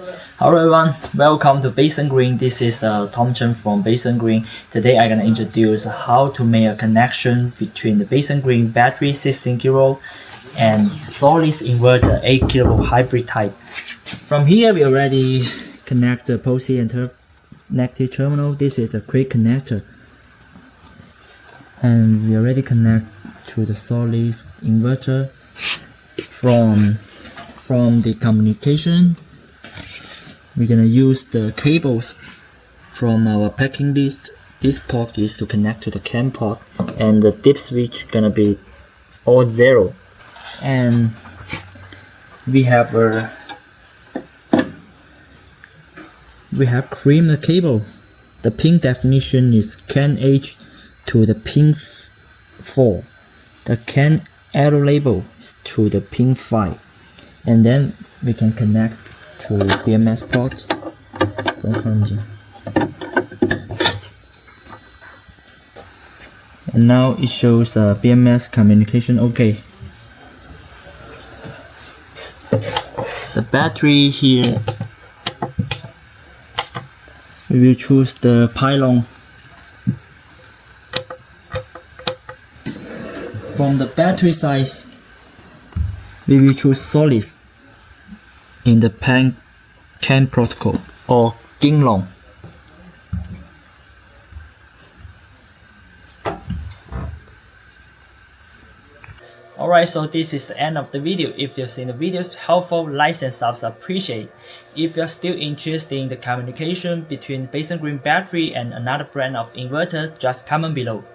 Hello everyone, welcome to BASENGREEN. This is Tom Chen from BASENGREEN. Today I'm gonna introduce how to make a connection between the BASENGREEN battery 16 kV and Solis Inverter 8 kV hybrid type. From here we already connect the positive and negative terminal. This is the quick connector, and we already connect to the Solis Inverter. From the communication, we're gonna use the cables from our packing list. This port is to connect to the CAN port, and the dip switch gonna be all 0. And we have cream the cable. The pin definition is CAN H to the pin 4. The CAN arrow label to the pin 5. And then we can connect to BMS port. And now it shows BMS communication OK. The battery here, we will choose the pylon. From the battery size, we will choose Solis in the CAN protocol or Ginglong. Alright, so this is the end of the video. If you've seen the videos helpful, likes and subs appreciate. If you're still interested in the communication between BASENGREEN battery and another brand of inverter, just comment below.